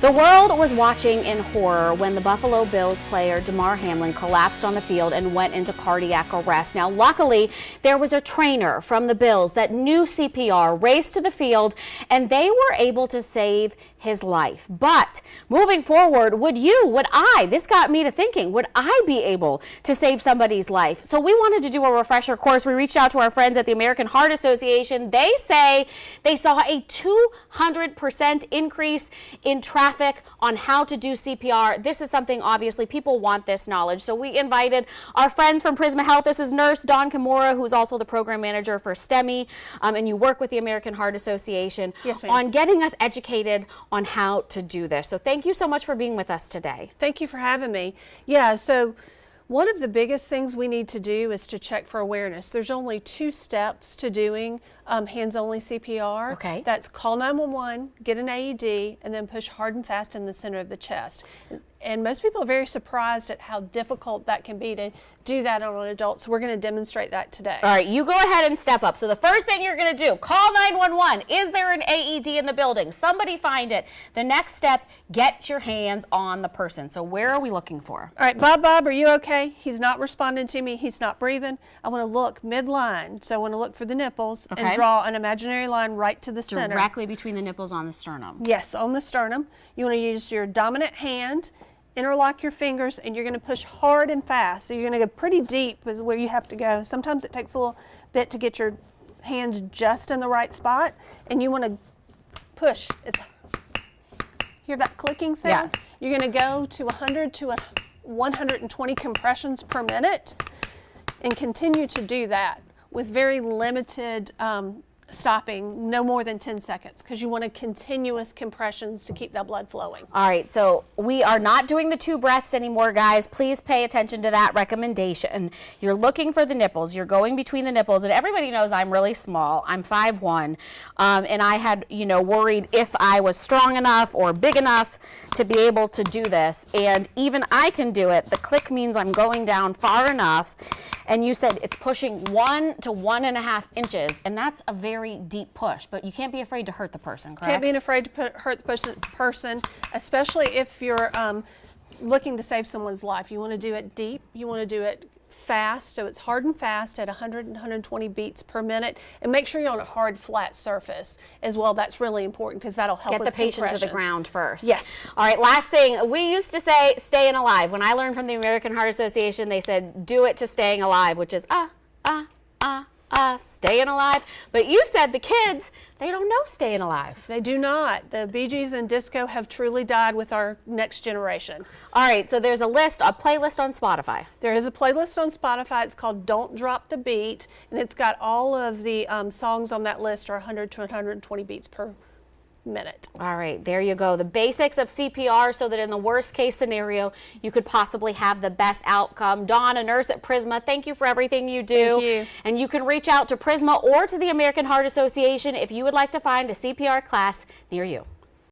The world was watching in horror when the Buffalo Bills player Damar Hamlin collapsed on the field and went into cardiac arrest. Now, luckily, there was a trainer from the Bills that knew CPR, raced to the field, and they were able to save his life. But moving forward, would I, this got me to thinking, would I be able to save somebody's life? So we wanted to do a refresher course. We reached out to our friends at the American Heart Association. They say they saw a 200% increase in traffic on how to do CPR. This is something, obviously, people want this knowledge. So we invited our friends from Prisma Health. This is Nurse Dawn Kimura, who's also the program manager for STEMI, and you work with the American Heart Association. Yes, ma'am. On getting us educated on how to do this. So thank you so much for being with us today. Thank you for having me. Yeah, so one of the biggest things we need to do is to check for awareness. There's only 2 steps to doing hands-only CPR. Okay. That's call 911, get an AED, and then push hard and fast in the center of the chest. And most people are very surprised at how difficult that can be to do that on an adult, so we're going to demonstrate that today. All right, you go ahead and step up. So the first thing you're going to do, call 911. Is there an AED in the building? Somebody find it. The next step, get your hands on the person. So where are we looking for? All right, Bob, are you okay? He's not responding to me. He's not breathing. I want to look midline. So I want to look for the nipples and draw an imaginary line right to the center. Directly between the nipples on the sternum. Yes, on the sternum. You want to use your dominant hand, interlock your fingers, and you're going to push hard and fast. So you're going to go pretty deep is where you have to go. Sometimes it takes a little bit to get your hands just in the right spot, and you want to push. Hear that clicking sound? Yes. You're going to go to 100 to 120 compressions per minute and continue to do that with very limited stopping, no more than 10 seconds, because you want a continuous compressions to keep that blood flowing. All right, so we are not doing the 2 breaths anymore, guys. Please pay attention to that recommendation. You're looking for the nipples. You're going between the nipples, and everybody knows I'm really small. I'm 5'1", and I had, worried if I was strong enough or big enough to be able to do this, and even I can do it. The click means I'm going down far enough, and you said it's pushing 1 to 1.5 inches, and that's a very deep push, but you can't be afraid to hurt the person, correct? Can't be afraid to hurt the person, especially if you're looking to save someone's life. You want to do it deep. You want to do it fast, so it's hard and fast at 100 and 120 beats per minute, and make sure you're on a hard, flat surface as well. That's really important because that'll help get with the patient to the ground first. Yes. All right, last thing. We used to say staying alive. When I learned from the American Heart Association, they said do it to staying alive, which is staying alive. But you said the kids, they don't know staying alive. They do not. The Bee Gees and disco have truly died with our next generation. All right, so there's a playlist on Spotify. There is a playlist on Spotify. It's called Don't Drop the Beat, and it's got all of the songs on that list are 100 to 120 beats per minute. All right, there you go. The basics of CPR so that in the worst case scenario, you could possibly have the best outcome. Dawn, a nurse at Prisma, thank you for everything you do. Thank you. And you can reach out to Prisma or to the American Heart Association if you would like to find a CPR class near you.